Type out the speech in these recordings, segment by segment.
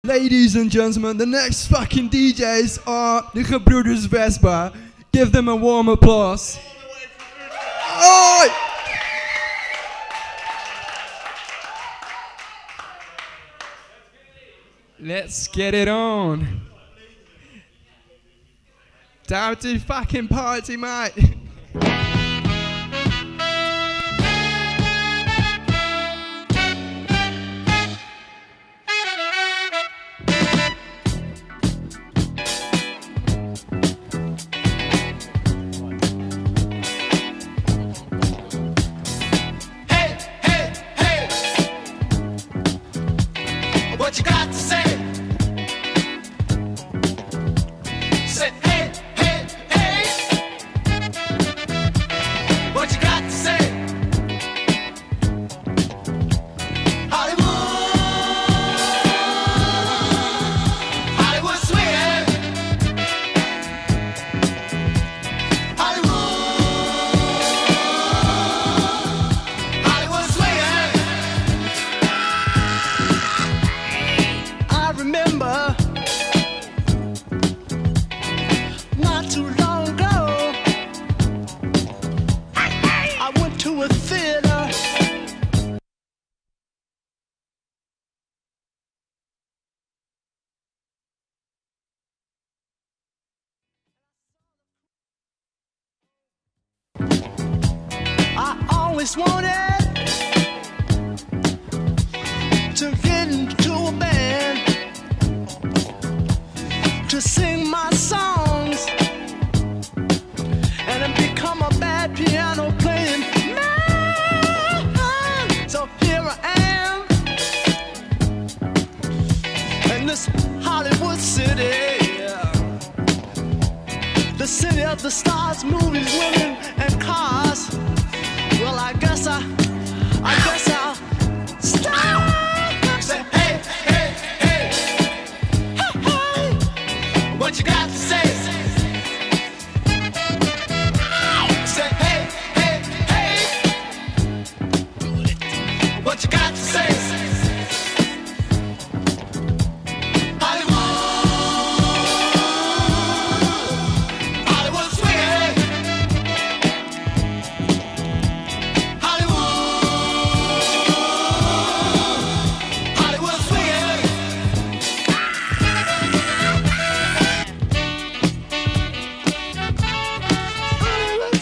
Ladies and gentlemen, the next fucking DJs are the Gebroeders Vespa. Give them a warm applause. Oi! Let's get it on. Time to fucking party, mate. What you got to say? Say hey, hey, hey. What you got to say? Hollywood, Hollywood swinging. Hollywood, Hollywood swinging. I remember not too long ago, I went to a theater. I always wanted to get into a band to sing my songs and then become a bad piano playing man. So here I am in this Hollywood city, the city of the stars, movies, women, and cars. Well, I guess I'll stop. Say hey, hey, hey. What you got to say? Say hey, hey, hey. What you got to say? Hollywood, Hollywood swinging. Hollywood, Hollywood swinging. Hollywood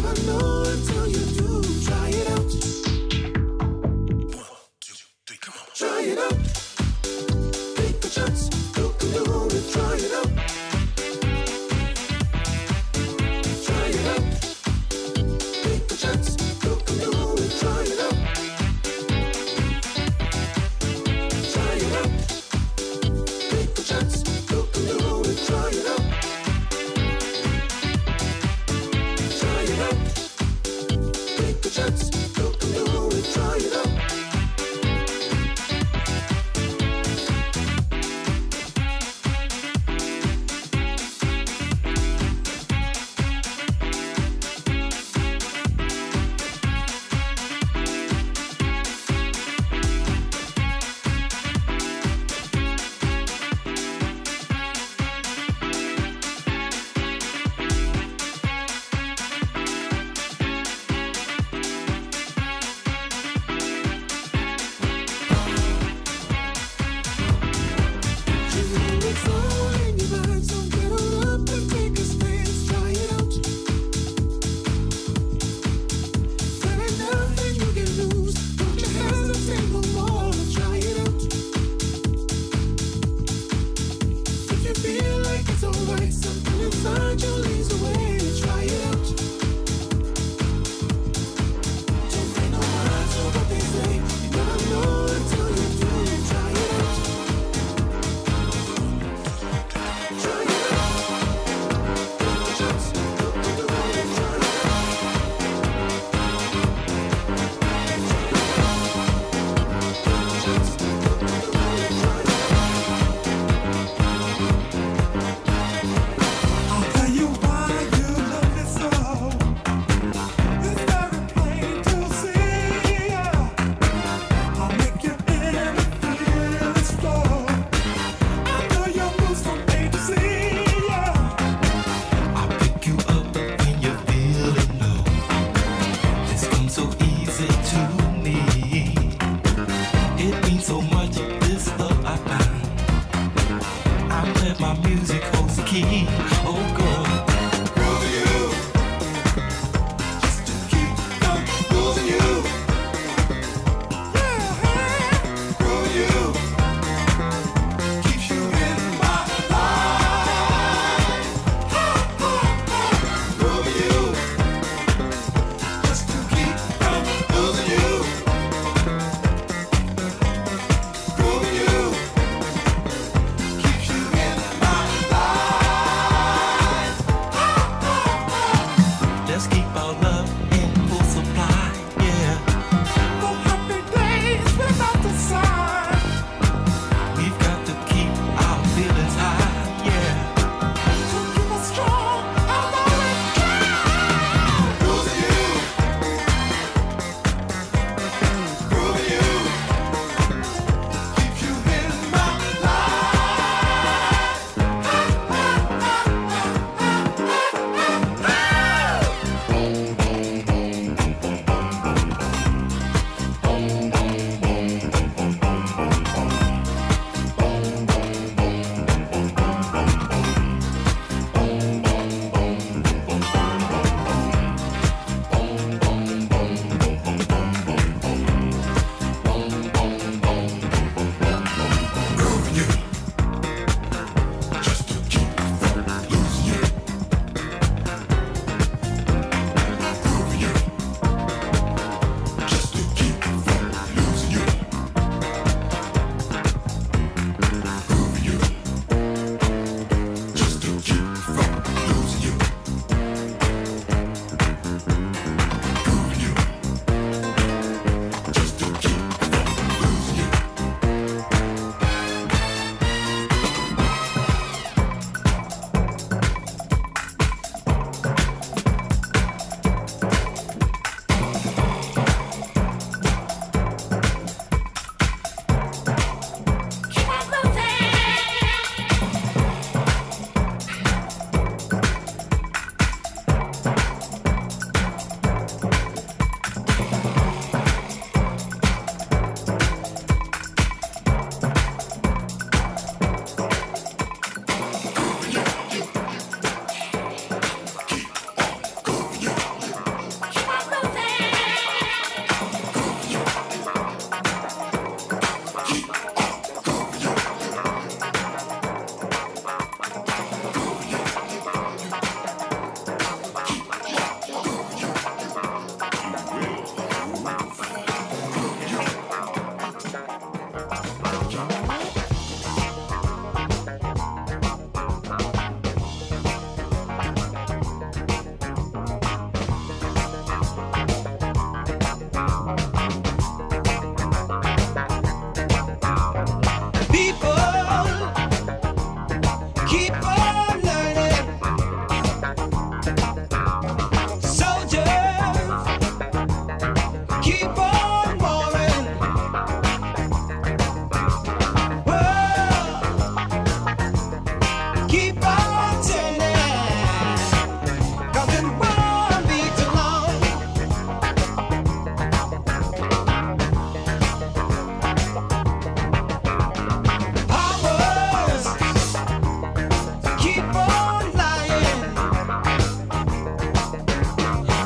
never know until you do. Try it out. 1, 2, 3, come on. Try it out. Take a chance. You can do it. Try it out. Try it out. Take a chance. You can do it. Try it out. Try it out. Take a chance. You can do it. Try it out. Try it out.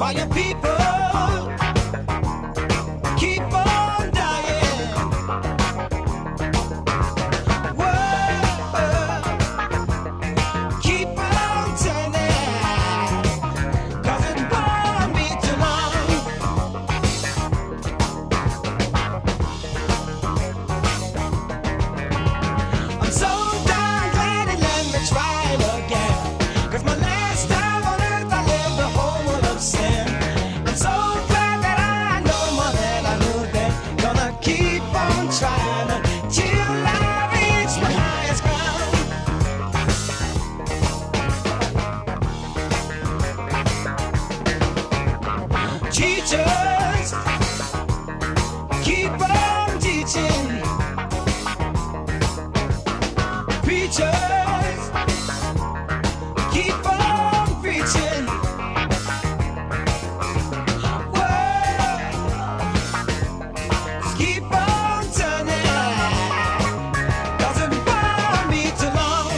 while your people keep on dying. World, keep on turning, 'cause it won't be too long. I'm so darn glad it let me try it again, 'cause my last time on earth I lived a whole world of sin. I'm so glad that I know more than I knew then. Gonna keep on trying till I reach my highest ground. Teachers, keep on teaching. Preachers, keep on preaching. World, keep on turning, 'cause it won't be too long.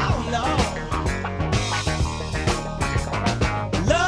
Oh no. Love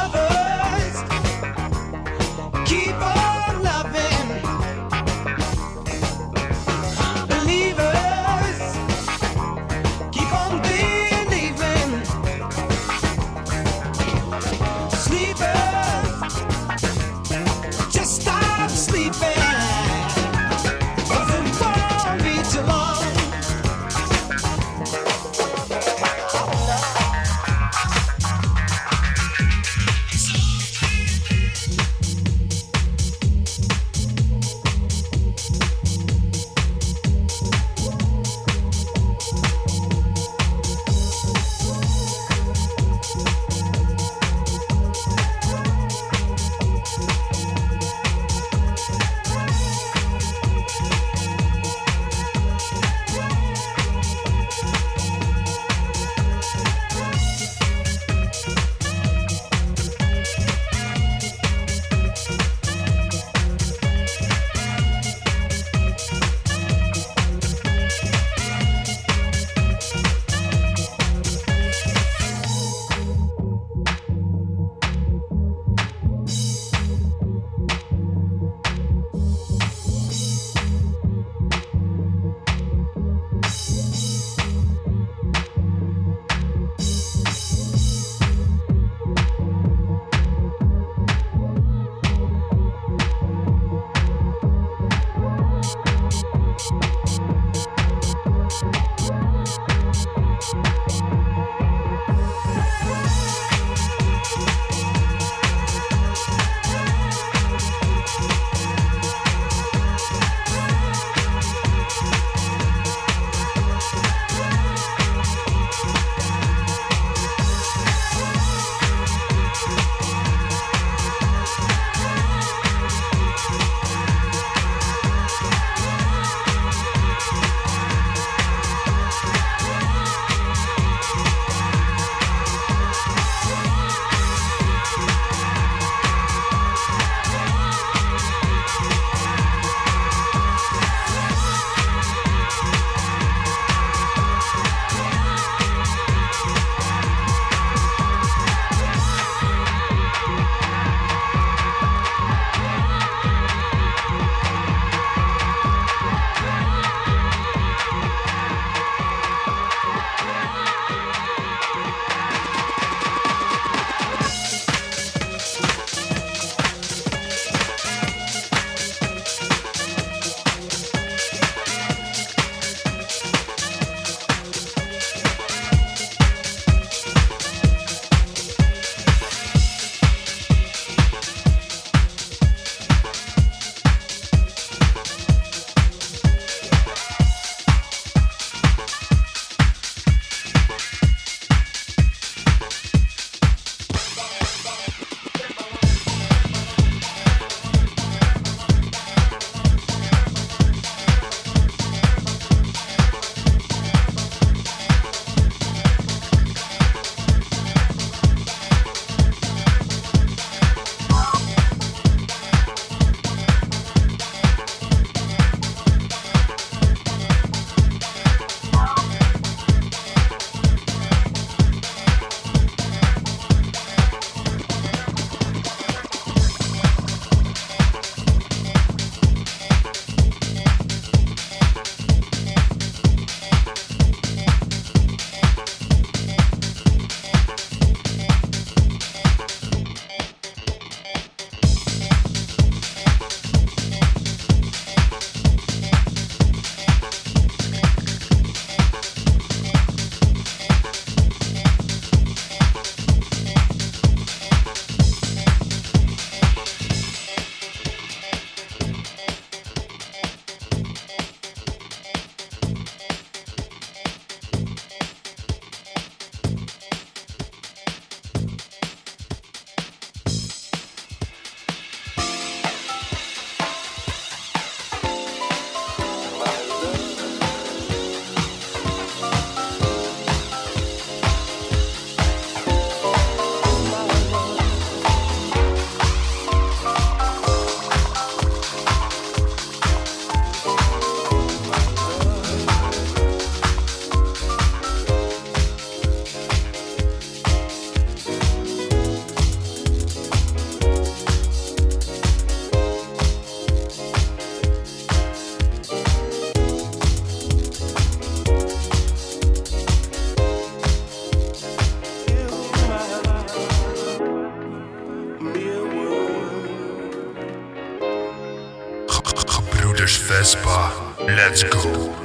Let's go.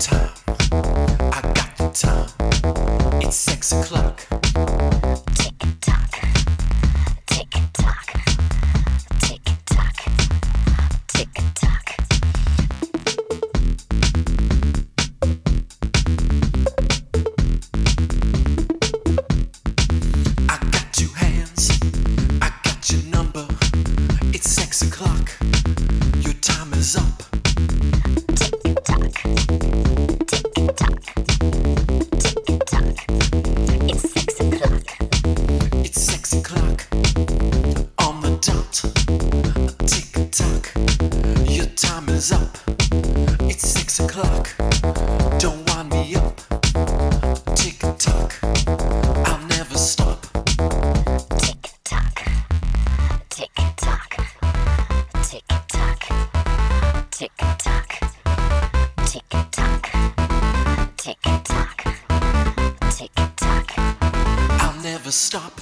time. I got the time. It's 6 o'clock. Tick tock, tick tock, tick tock, tick tock. I got 2 hands. I got your number. It's 6 o'clock. Your time is up. Tick tock, tick tock, tick tock. It's 6 o'clock. It's 6 o'clock. On the dot. Tick tock. Your time is up. It's 6 o'clock. Don't wind me up. Tick tock. I'll never stop. Tick tock, tick tock, tick tock, tick tock, tick tock, tick tock, tick tock. I'll never stop.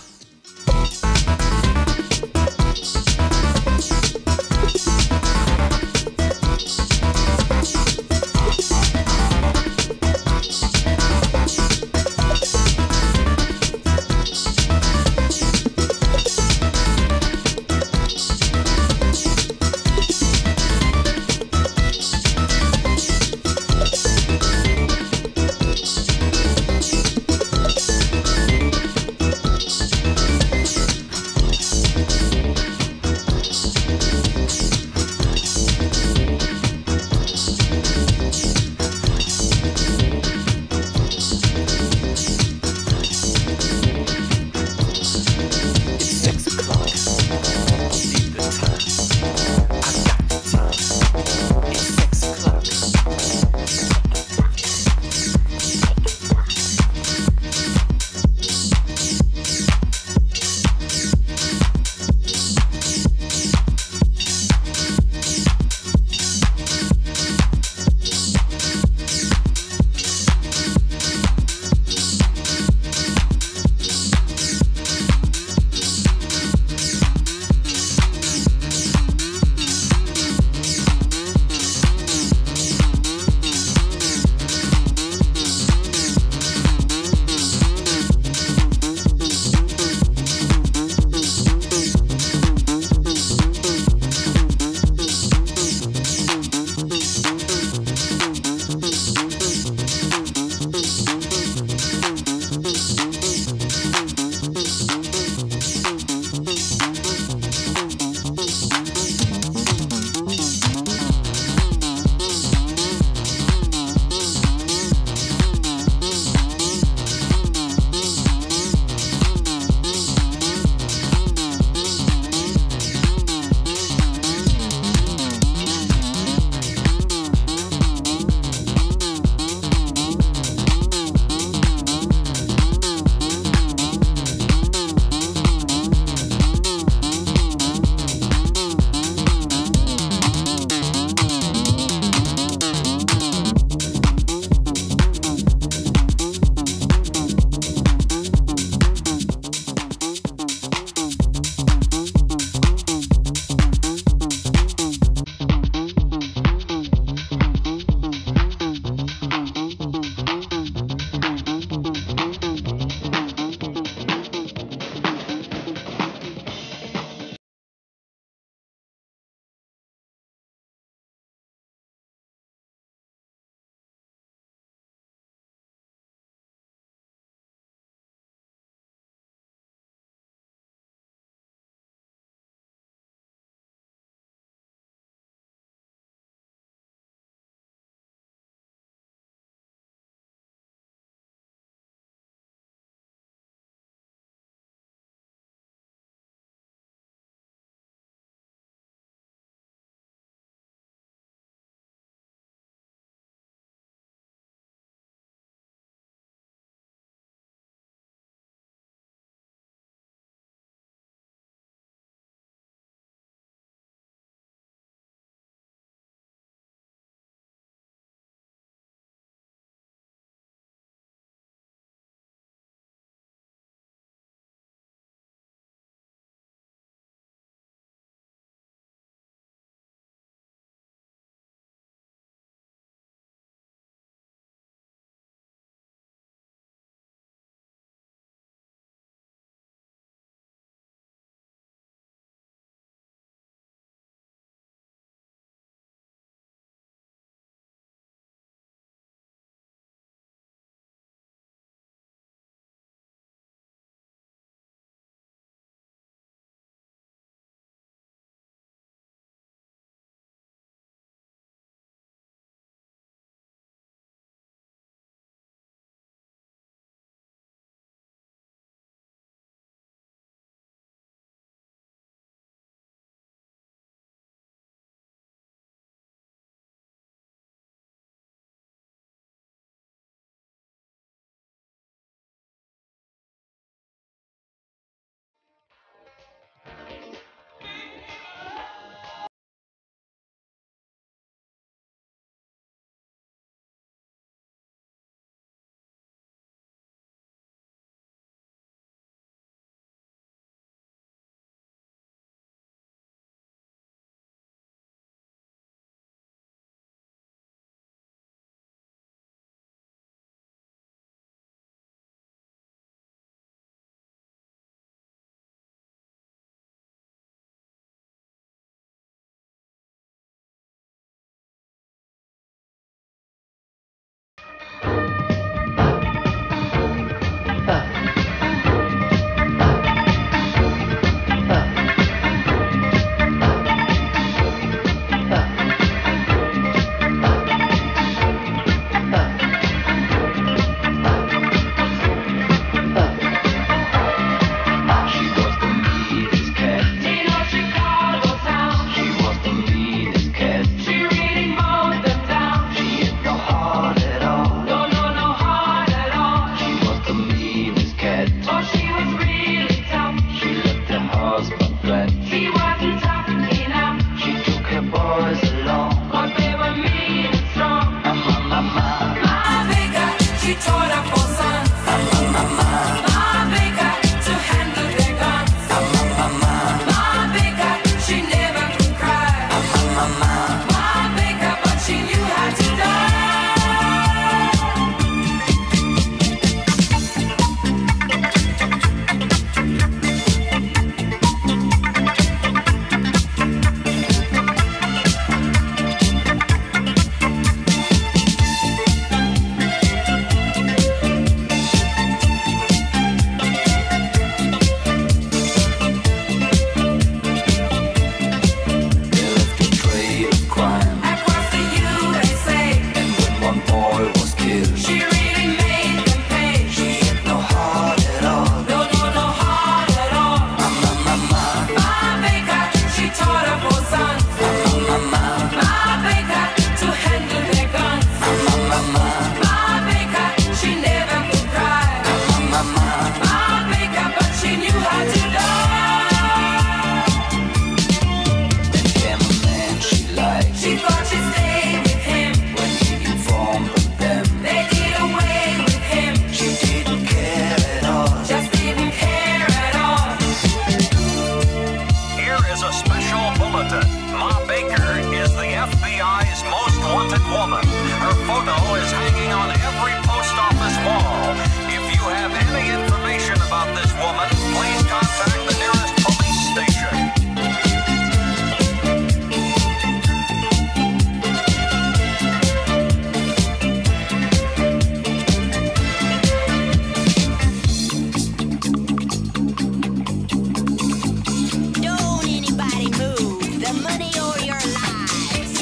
she taught her four sons. Ma Baker to handle their guns. Ma Baker, she never could cry. Ma Baker, but she knew how to die. They left a trail of crime, Across the USA, and when one boy was killed, she really made them pay. she had no heart at all. No heart at all. Ma Baker, she taught her four sons. Ma Baker to handle their guns. Ma Baker, she never could cry. Ma Baker, but she knew how to die. Then came a man she liked. She thought she'd stay with him. When he informed of them, They did away with him. she didn't care at all. Just didn't care at all. Here is a special bulletin. Ma Baker is the FBI's most wanted woman. Her photo is hanging on every post office wall. If you have any information about this woman, please contact the nearest police station. Don't anybody move. The money or your lives.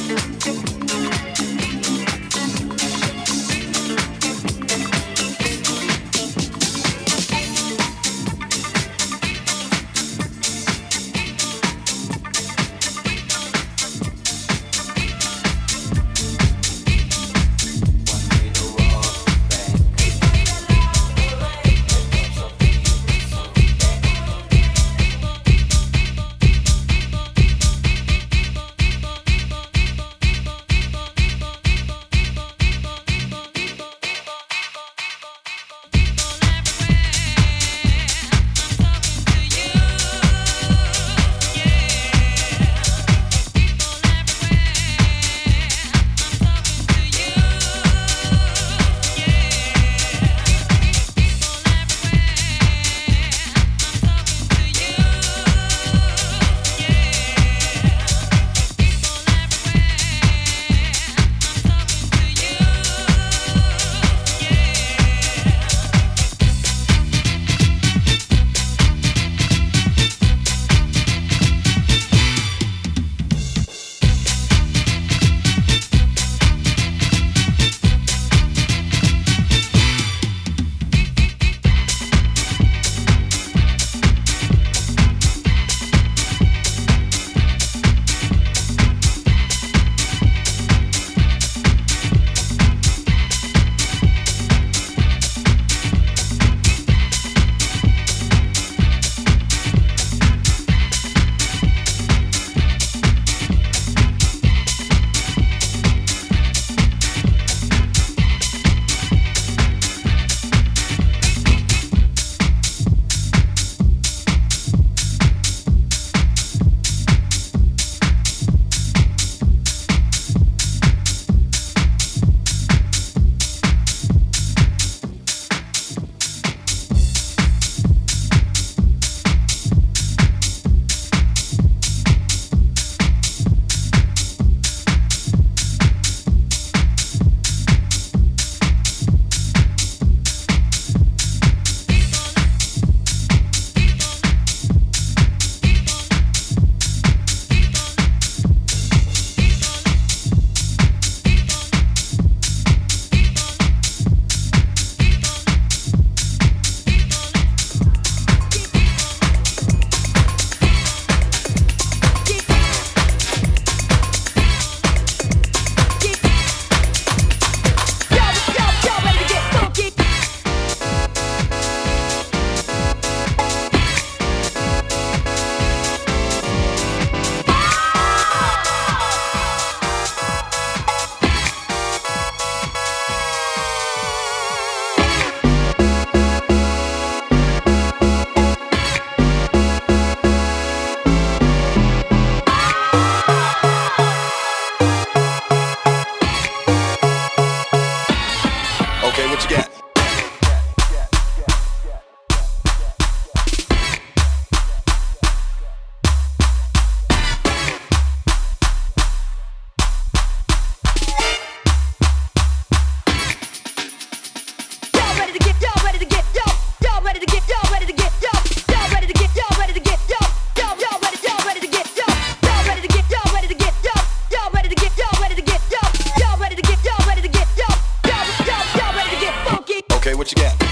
what you got?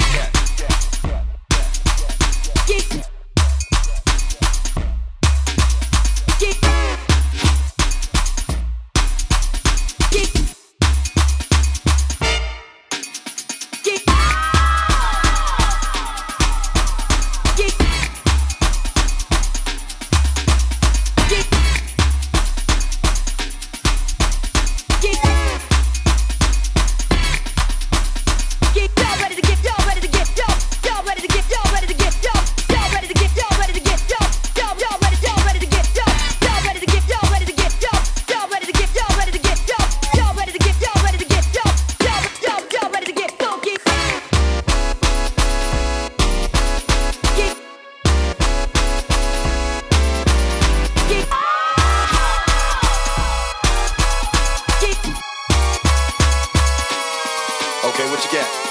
Okay, what you got?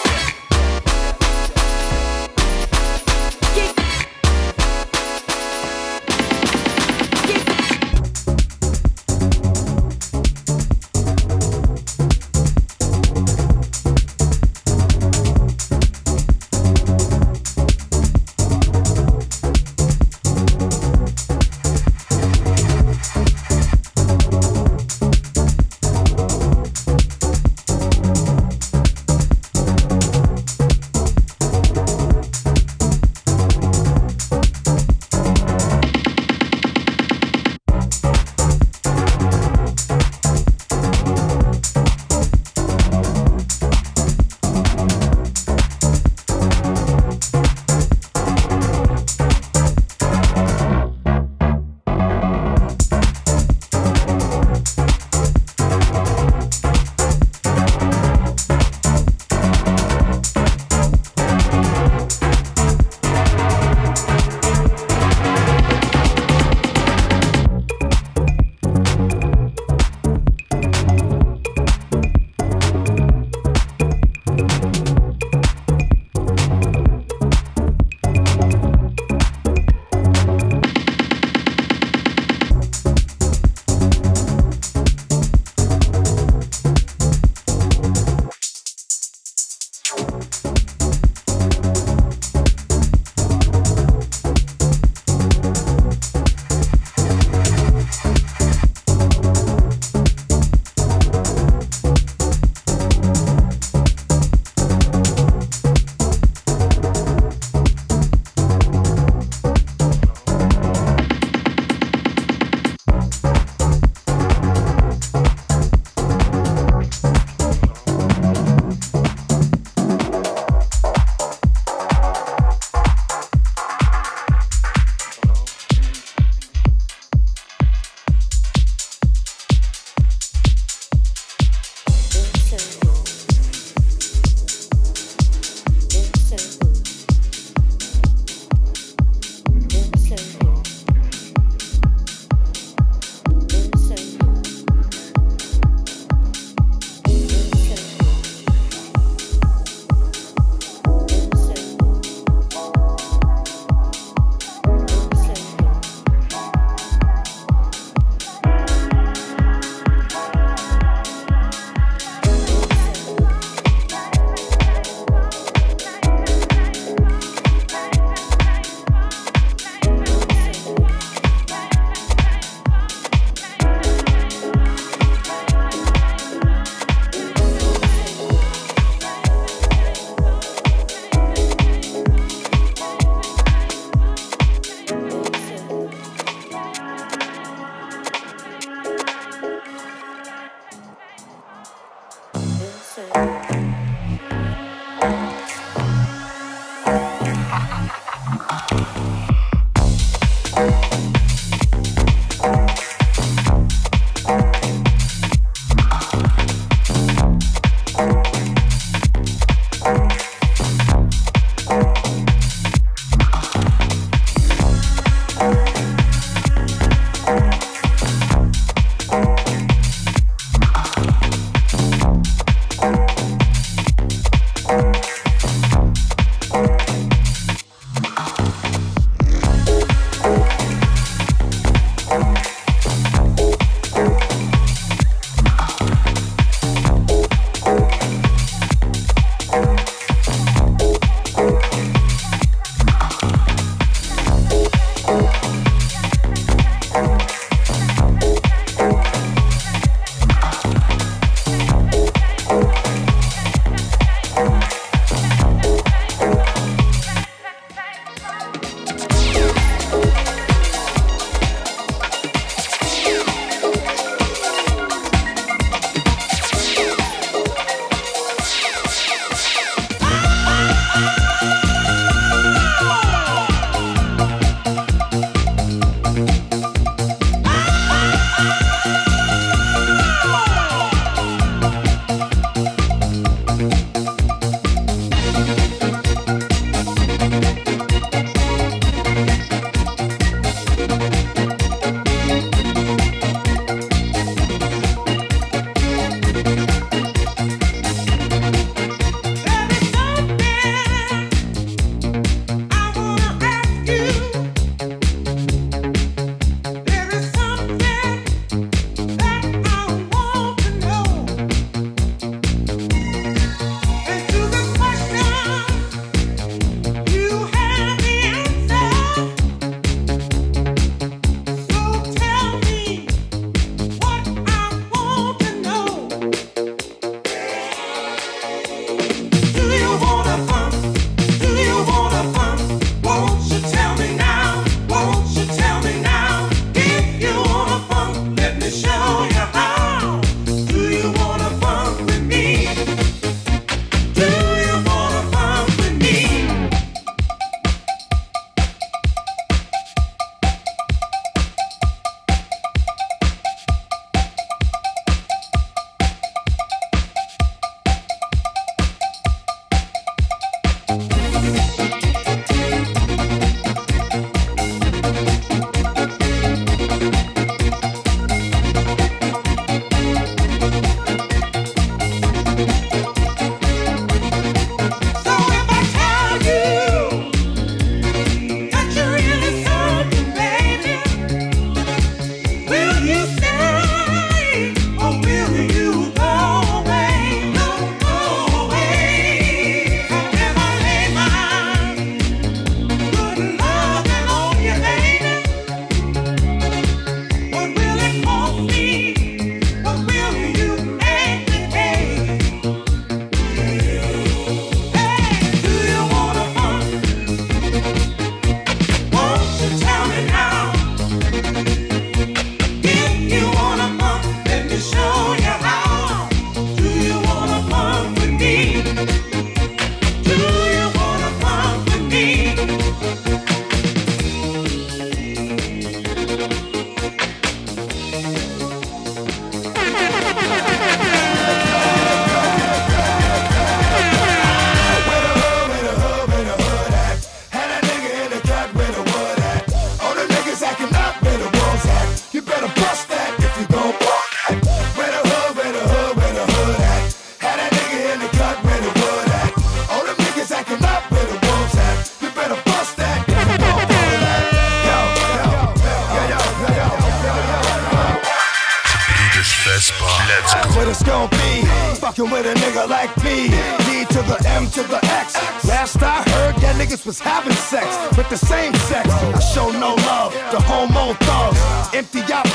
fucking with a nigga like me. D to the M to the X. Last I heard, that niggas was having sex with the same sex. I show no love to homo thugs. Empty out,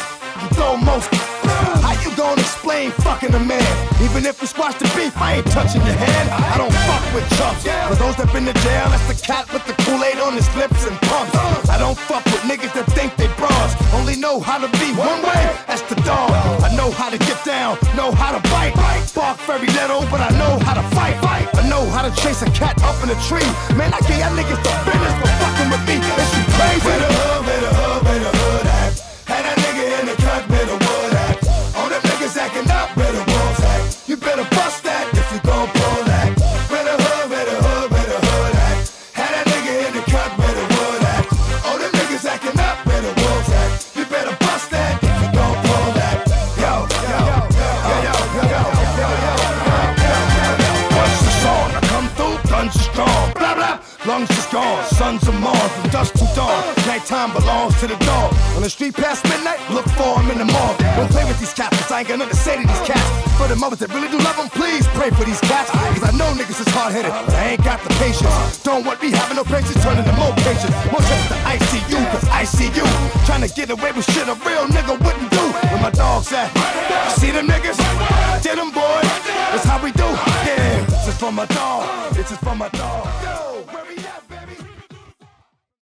throw most. How you gonna explain fucking a man? Even if we squash the beef, I ain't touching your hand. I don't fuck with chumps. For those that been to jail, that's the cat with the Kool-Aid on his lips and pumps. I don't fuck with niggas that think they bras. Only know how to be one way, that's the dog. I know how to get down, know how to bite. Bark very little, but I know how to fight. I know how to chase a cat up in a tree. Man, I gave y'all niggas the business for fucking with me. Is you crazy? Where the hood, where the hood, where the hood at? Had that nigga in the cut, where the wood at? All them niggas acting up, where the wolves at? You better bust that if you gon' pull that. Where the hood, where the hood, where the hood at? Had that nigga in the cut, where the wood at? All them niggas acting up, where the wolves at? You better bust that if you gon' pull that. Yo, yo, yo, yo, yo, yo, yo, yo, yo, yo. Once the song, I come through, guns are strong. Blah, blah, lungs is gone. Sons of Mars, from dusk to dawn. Nighttime belongs to the dog. On the street past midnight, look for him in the mall. Don't play with these cats, 'cause I ain't got nothing to say to these cats. For the mothers that really do love them, please pray for these cats. 'Cause I know niggas is hard-headed, but I ain't got the patience. Don't want me having no patience, turning to more patience. More trips to ICU, 'cause I see you trying to get away with shit a real nigga wouldn't do. Where my dogs at? See them niggas? Did them, boy? That's how we do. Yeah, this is for my dog. This is for my dog.